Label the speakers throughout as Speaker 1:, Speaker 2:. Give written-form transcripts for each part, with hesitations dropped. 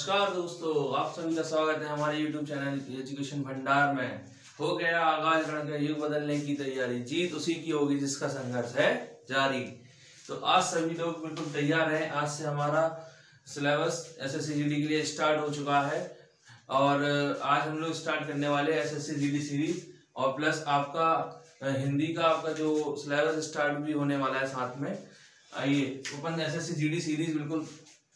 Speaker 1: नमस्कार दोस्तों, आप सभी का स्वागत है हमारे YouTube चैनल एजुकेशन भंडार में। हो गया आगाज गण युग बदलने की तैयारी, जीत उसी की होगी जिसका संघर्ष है जारी। तो आज सभी लोग बिल्कुल तैयार हैं। आज से हमारा सिलेबस एसएससी जीडी के लिए स्टार्ट हो चुका है और आज हम लोग स्टार्ट करने वाले एसएससी जीडी सीरीज और प्लस आपका हिंदी का आपका जो सिलेबस स्टार्ट भी होने वाला है साथ में। आइए अपन एसएससी जीडी सीरीज बिल्कुल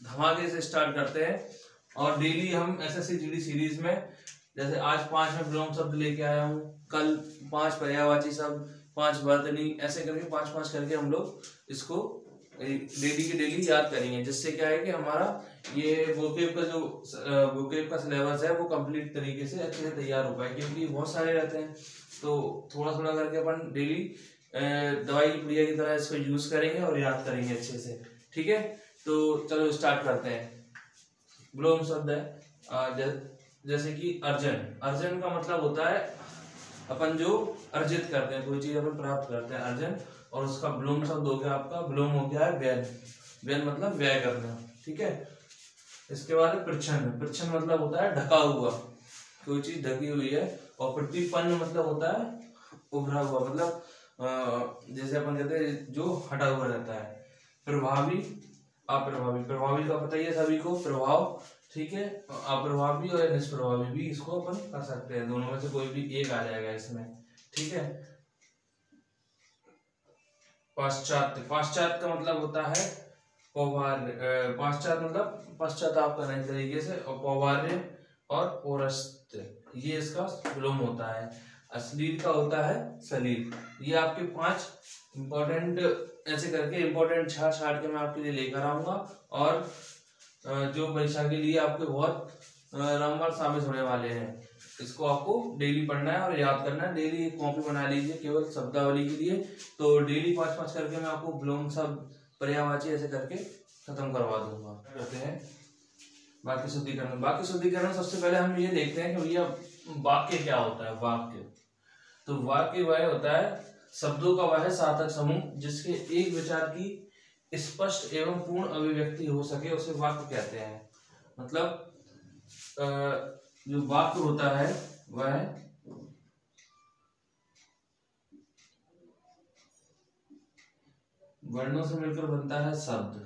Speaker 1: धमाके से स्टार्ट करते हैं और डेली हम एसएससी जीडी सीरीज में जैसे आज 5 में विलोम शब्द लेके आया हूँ, कल 5 पर्यायवाची शब्द, 5 वर्तनी, ऐसे करके 5-5 करके हम लोग इसको डेली के डेली याद करेंगे, जिससे क्या है कि हमारा ये वोकेब का जो वोकेब का सिलेबस है वो कंप्लीट तरीके से अच्छे से तैयार हो पाए, क्योंकि बहुत सारे रहते हैं। तो थोड़ा थोड़ा करके अपन डेली दवाई की पुड़िया की तरह इसको यूज करेंगे और याद करेंगे अच्छे से। ठीक है, तो चलो स्टार्ट करते हैं। विलोम शब्द है जैसे कि अर्जन। अर्जन का मतलब होता है अपन जो अर्जित करते हैं, कोई चीज अपन प्राप्त करते हैं, अर्जन। और उसका विलोम शब्द हो गया आपका, विलोम हो गया है व्यय। व्यय मतलब व्यय करना। ठीक है, इसके बाद प्रच्छन्न। प्रच्छन्न मतलब होता है ढका हुआ, कोई चीज ढकी हुई है। और प्रतिपन्न मतलब होता है उभरा हुआ, मतलब जैसे अपन कहते हैं जो हटा हुआ रहता है। प्रभावी, अप्रभावी। प्रभावी का पता ही है सभी को, प्रभाव। ठीक है, अप्रभावी और निष्प्रभावी भी इसको अपन कर सकते हैं, दोनों में से कोई भी एक आ जाएगा इसमें। ठीक है, पाश्चात्य। पाश्चात्य का मतलब होता है पौवार्य। पाश्चात्य मतलब पश्चाताप करने के तरीके से, और पौवार्य और पौरस्त्य ये इसका विलोम होता है। अश्लील का होता है सलील। ये आपके 5 इंपॉर्टेंट ऐसे करके इंपॉर्टेंट छाट के मैं आपके लिए लेकर आऊंगा और जो परीक्षा के लिए आपके बहुत रामबाण साबित होने वाले हैं। इसको आपको डेली पढ़ना है और याद करना है। डेली एक कॉपी बना लीजिए केवल शब्दावली के लिए। तो डेली 5-5 करके मैं आपको विलोम शब्द, पर्यायवाची ऐसे करके खत्म करवा दूंगा। कहते हैं वाक्य शुद्धिकरण। वाक्य शुद्धिकरण सबसे पहले हम ये देखते हैं कि भैया वाक्य क्या होता है। वाक्य तो वाक्य वह होता है शब्दों का वह सार्थक समूह जिसके एक विचार की स्पष्ट एवं पूर्ण अभिव्यक्ति हो सके, उसे वाक्य कहते हैं। मतलब जो वाक्य होता है वह वर्णों से मिलकर बनता है शब्द,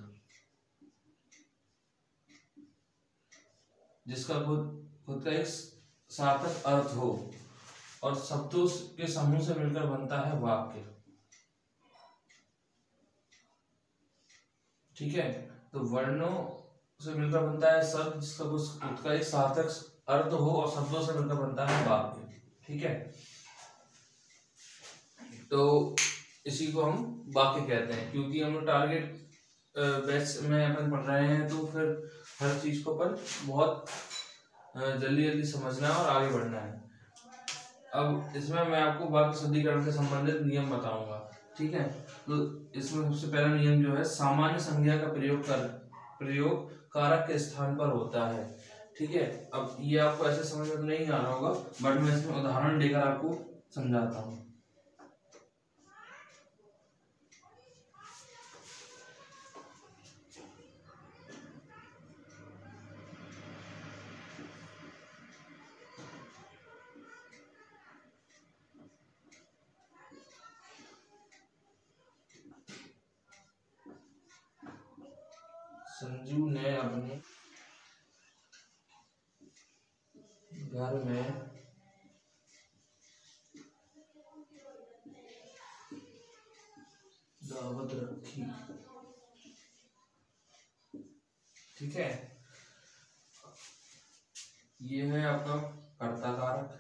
Speaker 1: जिसका खुद का एक सार्थक अर्थ हो, और शब्दों के समूह से मिलकर बनता है वाक्य। ठीक है, तो वर्णों से मिलकर बनता है शब्द जिसका खुद का एक सार्थक अर्थ हो, और शब्दों से मिलकर बनता है वाक्य। ठीक है, तो इसी को हम वाक्य कहते हैं। क्योंकि हम लोग टारगेट बैच में अपन पढ़ रहे हैं, तो फिर हर चीज को अपन बहुत जल्दी जल्दी समझना है और आगे बढ़ना है। अब इसमें मैं आपको वाक्य शुद्धिकरण से संबंधित नियम बताऊंगा। ठीक है, तो इसमें सबसे पहला नियम जो है, सामान्य संज्ञा का प्रयोग कारक के स्थान पर होता है। ठीक है, अब ये आपको ऐसे समझ में नहीं आ रहा होगा, बट मैं इसमें उदाहरण देकर आपको समझाता हूँ। संजू ने अपने घर में दावत रखी। ठीक है, ये है आपका कर्ता कारक।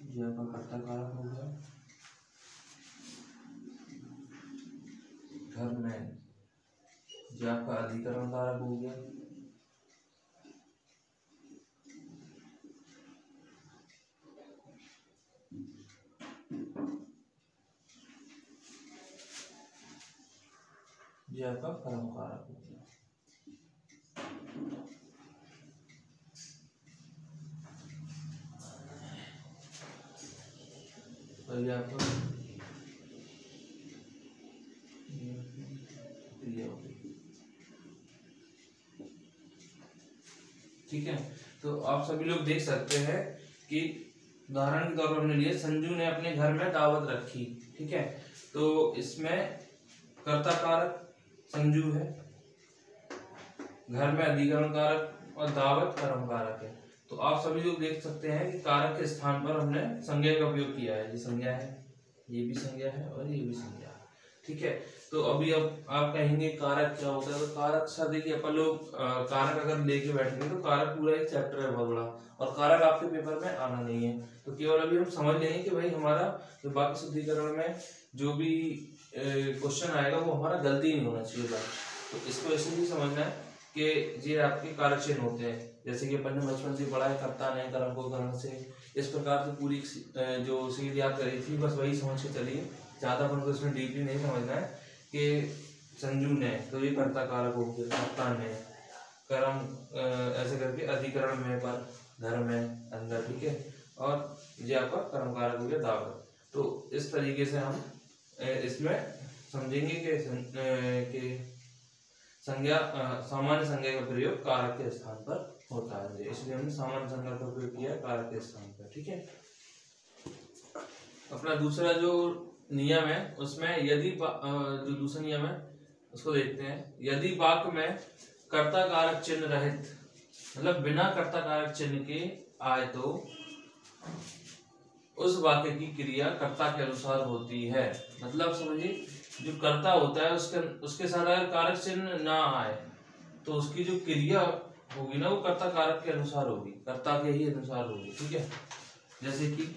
Speaker 1: ये आपका कर्ता कारक हो गया। घर में ये आपका अधिकरण कारक हो गया। ये आपका कर्म कारक हो गया। तो ये आपका ठीक है। तो आप सभी लोग देख सकते हैं कि उदाहरण के तौर पर हमने लिए, संजू ने अपने घर में दावत रखी। ठीक है, तो इसमें कर्ता कारक संजू है, घर में अधिकरण कारक और दावत कर्म कारक है। तो आप सभी लोग देख सकते हैं कि कारक के स्थान पर हमने संज्ञा का उपयोग किया है। ये संज्ञा है, ये भी संज्ञा है और ये भी संज्ञा है। ठीक है, तो अभी अब आप कहेंगे कारक क्या होता है। तो कारक सर देखिए, अपन लोग कारक अगर लेके बैठेंगे तो कारक पूरा एक चैप्टर है बहुत बड़ा, और कारक आपके पेपर में आना नहीं है। तो केवल अभी हम समझ लेंगे कि भाई हमारा जो वाक्य शुद्धिकरण में जो भी क्वेश्चन आएगा वो हमारा गलती नहीं होना चाहिए बस। तो इसको ऐसे ही समझना है कि ये आपके कारक चिन्ह होते हैं, जैसे कि अपन ने बचपन से पढ़ा है, कर्ता ने कर्म को करण से, इस प्रकार से पूरी जो सीट याद करी थी बस वही समझ के चलिए। ज्यादा अपन को इसमें डीपली नहीं समझना है कि संजू ने, तो ये कर्ता कारक हो गया, कर्ता ने कर्म ऐसे करके अधिकरण में पर, घर में, अंदर। ठीक है, और ये आपका कर्म कारक हो गया दावत। तो इस तरीके से हम इसमें समझेंगे कि संज्ञा सामान्य संज्ञा का प्रयोग कारक के स्थान पर होता है, इसलिए हमने सामान्य संज्ञा का प्रयोग किया है कारक के स्थान पर। ठीक है, अपना दूसरा जो नियम है उसमें यदि जो दूसरा नियम है उसको देखते हैं। यदि वाक्य में कर्ता कारक चिन्ह रहित, मतलब बिना कर्ता कारक चिन्ह के आए तो उस वाक्य की क्रिया कर्ता के अनुसार होती है। मतलब समझिए, जो कर्ता होता है उसके साथ अगर कारक चिन्ह ना आए तो उसकी जो क्रिया होगी ना वो कर्ता कारक के अनुसार होगी, कर्ता के ही अनुसार होगी। ठीक है, जैसे कि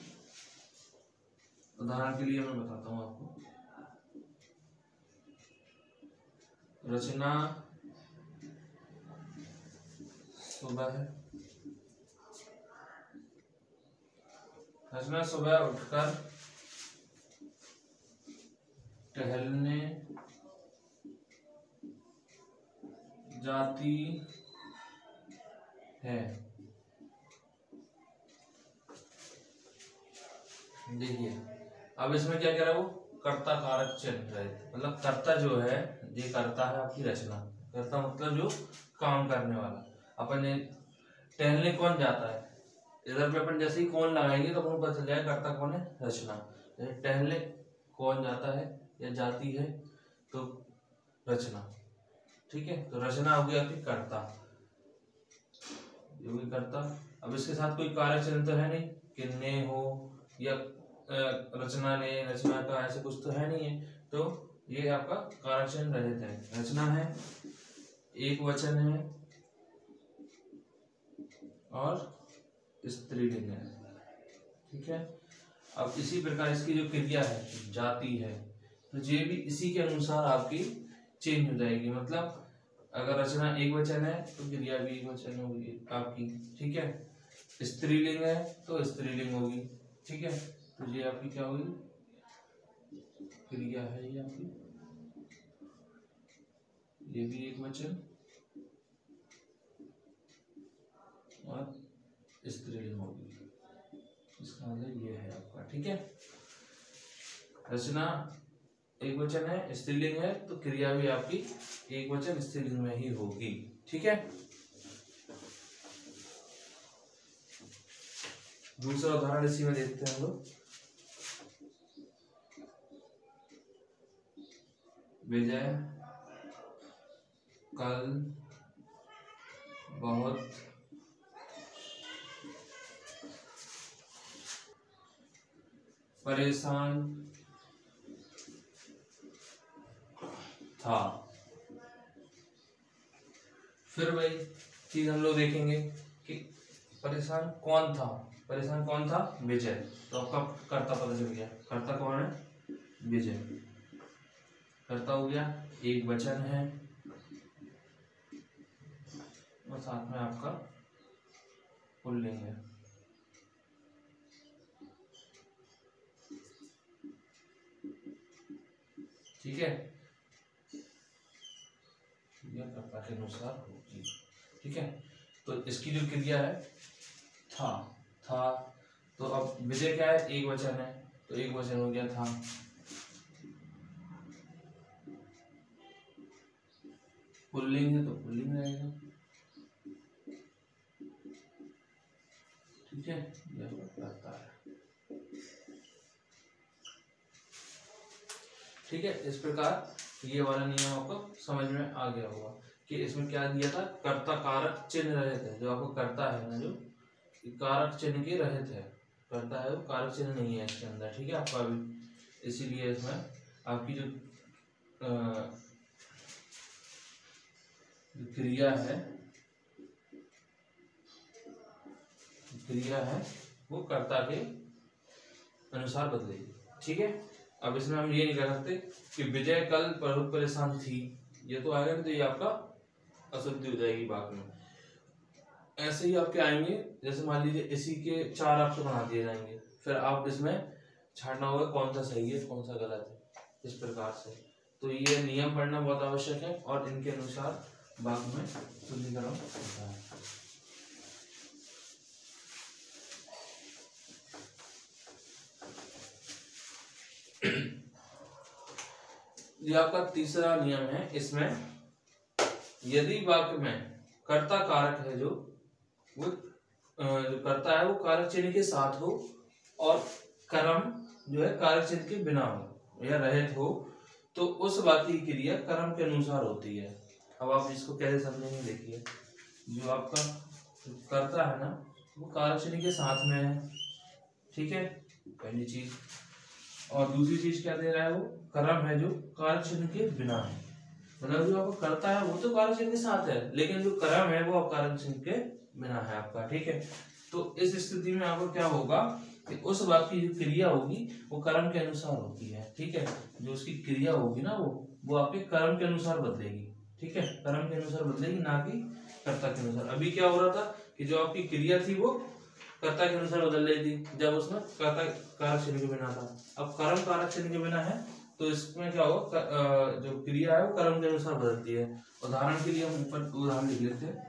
Speaker 1: उदाहरण के लिए मैं बताता हूँ आपको, रचना सुबह है, रचना सुबह उठकर टहलने जाती है। देखिए अब इसमें क्या कह रहा है वो, कर्ता कारक चिन्ह है, मतलब कर्ता जो है ये कर्ता है आपकी रचना, कर्ता मतलब जो काम करने वाला। अपन ने टहलने कौन जाता है, इधर पे अपन जैसे ही कौन लगाएंगे तो अपन पता चल जाएगा कर्ता कौन है, रचना। टहलने कौन जाता है या जाती है, तो रचना। ठीक है, तो रचना हो गया आपकी कर्ता, जो भी कर्ता। अब इसके साथ कोई कारक चिन्ह तो है नहीं कि ने हो या रचना ने, रचना का, ऐसे कुछ तो है नहीं है, तो ये आपका कारक चिन्ह रहित है। रचना है, एक वचन है और स्त्रीलिंग है। ठीक है, अब इसी प्रकार इसकी जो क्रिया है जाती है, तो ये भी इसी के अनुसार आपकी चेंज हो जाएगी। मतलब अगर रचना एक वचन है तो क्रिया भी एक वचन होगी आपकी। ठीक है, स्त्रीलिंग है तो स्त्रीलिंग होगी। ठीक है, तो ये आपकी क्या होगी, क्रिया है ये आपकी, ये भी एक वचन और स्त्रीलिंग होगी, इसका मतलब ये है आपका। ठीक है, रचना एक वचन है, स्त्रीलिंग है, तो क्रिया भी आपकी एक वचन स्त्रीलिंग में ही होगी। ठीक है, दूसरा उदाहरण इसी में देखते हैं हम लोग। विजय कल बहुत परेशान था। फिर वही चीज हम लोग देखेंगे कि परेशान कौन था, परेशान कौन था, विजय। तो आपका कर्ता पता चल गया, कर्ता कौन है, विजय। कर्ता हो गया, एक वचन है और साथ में आपका पुल्लिंग है। ठीक है, कर्ता के अनुसार होगी। ठीक है, तो इसकी जो क्रिया है था, तो अब विजय क्या है, एक वचन है, तो एक वचन हो गया था। पुल्लिंग है तो पुल्लिंग रहेगा। ठीक है, ये कर्ता है। ठीक है, इस प्रकार ये वाला नियम आपको समझ में आ गया होगा कि इसमें क्या दिया था, कर्ता कारक चिन्ह रहित है। जो आपको कर्ता है ना, जो कारक चिन्ह के रहित है, कर्ता है वो कारक चिन्ह नहीं है इसके अंदर। ठीक है, आपका भी इसीलिए इसमें आपकी जो क्रिया है वो कर्ता के अनुसार बदलेगी। ठीक है, अब इसमें हम ये नहीं कह सकते कि विजय कल बहुत परेशान थी, ये तो आएगा नहीं, तो ये आपका अशुद्धि हो जाएगी वाक्य में। ऐसे ही आपके आएंगे, जैसे मान लीजिए इसी के 4 अक्षर बना दिए जाएंगे, फिर आप इसमें छांटना होगा कौन सा सही है कौन सा गलत है, इस प्रकार से। तो ये नियम पढ़ना बहुत आवश्यक है और इनके अनुसार वाक्य में शुद्धिकरण होता है। ये आपका तीसरा नियम है। इसमें यदि वाक्य में कर्ता कारक है, जो कर्ता है वो कारक चिन्ह के साथ हो और कर्म जो है कारक चिन्ह के बिना हो या रहित हो, तो उस वाक्य की क्रिया कर्म के अनुसार होती है। अब आप इसको कैसे समझेंगे, देखिए, जो आपका कर्ता है ना वो कारक चिन्ह के साथ में है। ठीक है, पहली चीज। और दूसरी चीज क्या दे रहा है, वो कर्म है जो कारक चिन्ह के बिना है। मतलब जो आपको कर्ता है वो तो कारक चिन्ह के साथ है, लेकिन जो कर्म है वो कारक चिन्ह के बिना है आपका। ठीक है, तो इस स्थिति में आपको क्या होगा कि उस वाक्य की जो क्रिया होगी वो कर्म के अनुसार होती है। ठीक है, जो उसकी क्रिया होगी ना वो आपके कर्म के अनुसार बदलेगी। ठीक है, कर्म के अनुसार बदलेगी, ना कि कर्ता के अनुसार। अभी क्या हो रहा था कि जो आपकी क्रिया थी वो कर्ता के अनुसार बदल रही थी, जब उसमें कर्ता कारक चिन्ह के बिना था। अब कर्म कारक चिन्ह के बिना है, तो इसमें क्या होगा, जो क्रिया है वो कर्म के अनुसार बदलती है। उदाहरण के लिए हम ऊपर उदाहरण लिख लेते हैं।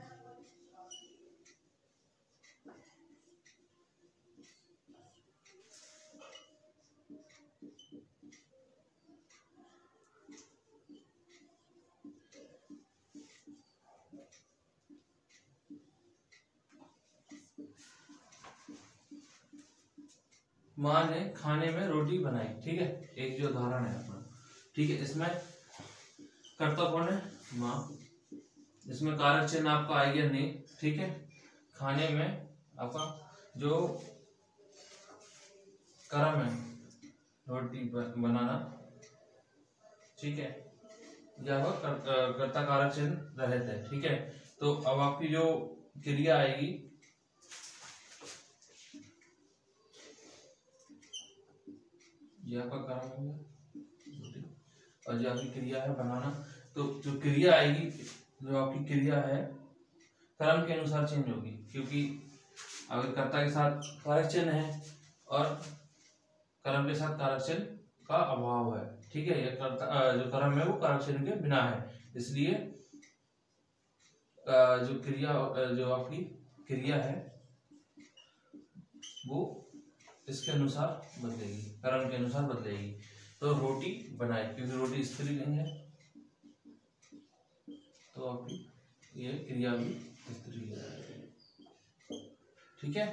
Speaker 1: माँ ने खाने में रोटी बनाई। ठीक है, एक जो उदाहरण है अपना। ठीक है, इसमें कर्ता कौन है, माँ। इसमें कारक चिन्ह आपका आ गया ने। ठीक है, खाने में आपका जो कर्म है रोटी बनाना। ठीक है, यह कर्ता कारक चिन्ह रहित है। ठीक है, तो अब आपकी जो क्रिया आएगी, यह आपका कर्म हो गया और जो आपकी क्रिया है बनाना, तो जो क्रिया आएगी, जो आपकी क्रिया है कर्म के अनुसार चेंज होगी, क्योंकि अगर कर्ता के साथ कारक चिन्ह है और कर्म के साथ कारक चिन्ह का अभाव है। ठीक है, ये कर्ता जो कर्म है वो कारक चिन्ह के बिना है, इसलिए जो क्रिया जो आपकी क्रिया है वो इसके अनुसार बदलेगी, कर्म के अनुसार बदलेगी। तो रोटी बनाई, क्योंकि रोटी स्त्रीलिंग है, तो आपकी ये क्रिया भी स्त्रीलिंग है। ठीक है,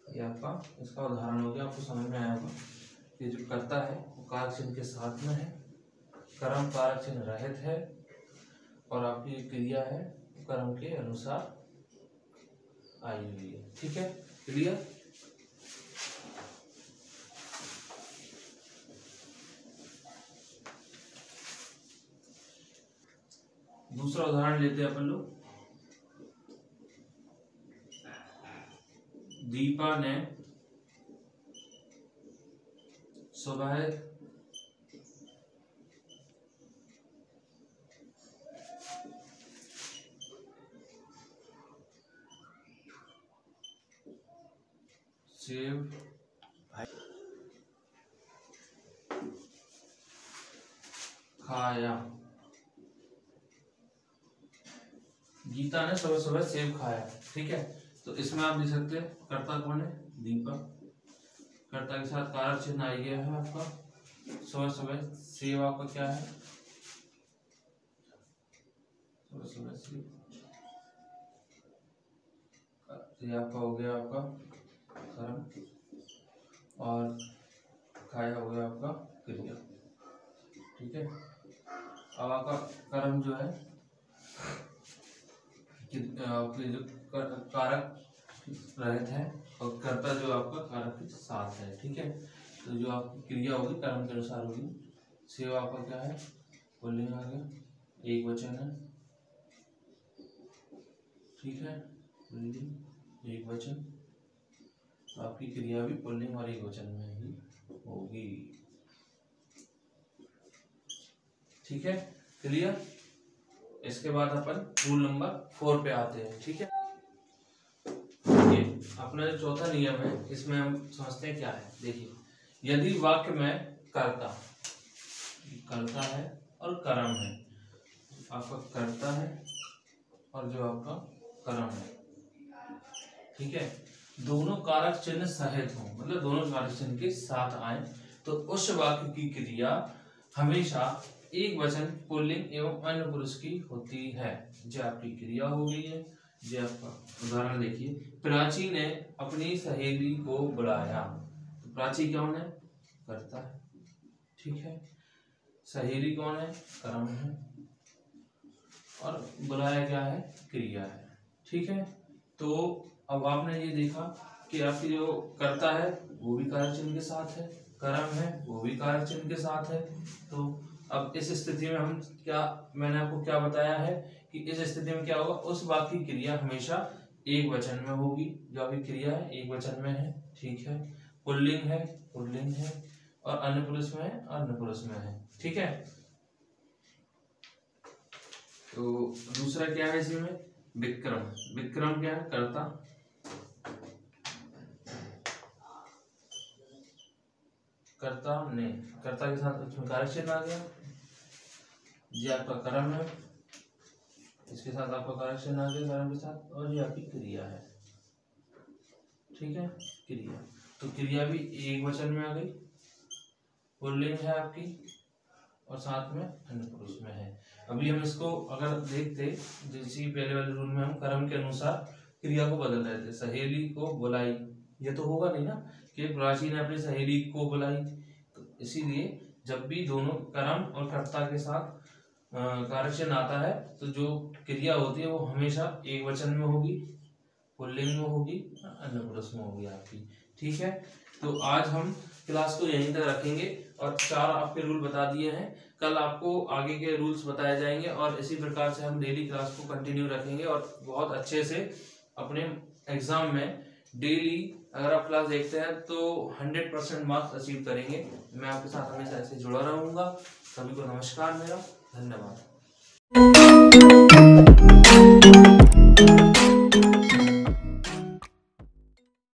Speaker 1: ये आपका इसका उदाहरण हो गया, आपको समझ में आया होगा कि जो कर्ता है वो कारक चिन्ह के साथ में है, कर्म कारक चिन्ह रहित है, और आपकी क्रिया है वो कर्म के अनुसार आई हुई है। ठीक है, क्लियर। दूसरा उदाहरण लेते हैं अपन लोग। दीपा ने सुबह सेब खाया। गीता ने सुबह सुबह सेब खाया। ठीक है, तो इसमें आप देख सकते हैं कर्ता कौन है, दीपा। कर्ता के साथ कारक चिन्ह आ गया है आपका सुबह सुबह। सेब आपका क्या है, सुबह सुबह सेब, ये आपका हो गया आपका कर्म और खाया हो गया आपका क्रिया। ठीक है, अब आपका कर्म जो है आपके जो कारक रहित है और कर्ता जो आपका कारक के साथ है। ठीक है, तो जो आपकी क्रिया होगी कर्म के अनुसार होगी। सेवा आपका क्या है, पुल्लिंग आ गया, एक वचन है। ठीक है, पुल्लिंग एक वचन, तो आपकी क्रिया भी पुल्लिंग और एक वचन में ही होगी। ठीक है, क्लियर। इसके बाद अपन रूल नंबर 4 पे आते हैं। ठीक है, ये अपना जो चौथा नियम है इसमें हम समझते हैं क्या है। देखिए, यदि वाक्य में कर्ता है और कर्म है, आपका कर्ता है और जो आपका कर्म है, ठीक है, दोनों कारक चिन्ह सहित हो, मतलब दोनों कारक चिन्ह के साथ आए, तो उस वाक्य की क्रिया हमेशा एक वचन पुल्लिंग एवं अन्य पुरुष की होती है। जो आपकी क्रिया हो गई है। जो आपका उदाहरण देखिए, प्राची ने अपनी सहेली को बुलाया, तो प्राची कौन है, कर्ता है। ठीक है, सहेली कौन है, कर्म है, और बुलाया क्या है, क्रिया है। ठीक है, तो अब आपने ये देखा कि आपकी जो कर्ता है वो भी कारक चिन्ह के साथ है, कर्म है वो भी कारक चिन्ह के साथ है। तो अब इस स्थिति में हम क्या, मैंने आपको क्या बताया है कि इस स्थिति में क्या होगा, उस वाक्य की क्रिया हमेशा एक वचन में होगी। जो आपकी क्रिया है एक वचन में है। ठीक है, पुल्लिंग है पुल्लिंग है, और अन्य पुरुष में है अन्य पुरुष में है। ठीक है, तो दूसरा क्या है इसमें, विक्रम। विक्रम क्या है, कर्ता, कर्ता ने, कर्ता के साथ उसमें कारक चिन्ह आ गया। ये आपका कर्म है, इसके साथ आपका कारक चिन्ह आ गया कर्म के साथ, और ये आपकी क्रिया है। ठीक है, क्रिया, तो क्रिया भी एक वचन में आ गई, पुल्लिंग है आपकी, और साथ में अन्य पुरुष में है। अभी हम इसको अगर देखते, जैसे पहले वाले रूल में हम कर्म के अनुसार क्रिया को बदल रहे थे। सहेली को बुलाई, ये तो होगा नहीं ना कि प्राची ने अपनी सहेली को बुलाई, तो इसीलिए जब भी दोनों कर्म और कर्ता के साथ कारक चिन्ह आता है, तो जो क्रिया होती है वो हमेशा एक वचन में होगी, पुल्लिंग में होगी, अन्य पुरुष में होगी आपकी। ठीक है, तो आज हम क्लास को यहीं तक रखेंगे और 4 आपके रूल बता दिए हैं। कल आपको आगे के रूल्स बताए जाएंगे और इसी प्रकार से हम डेली क्लास को कंटिन्यू रखेंगे और बहुत अच्छे से अपने एग्जाम में डेली अगर आप क्लास देखते हैं तो 100% मार्क्स अचीव करेंगे। मैं आपके साथ हमेशा ऐसे जुड़ा रहूंगा। सभी को नमस्कार, मेरा धन्यवाद।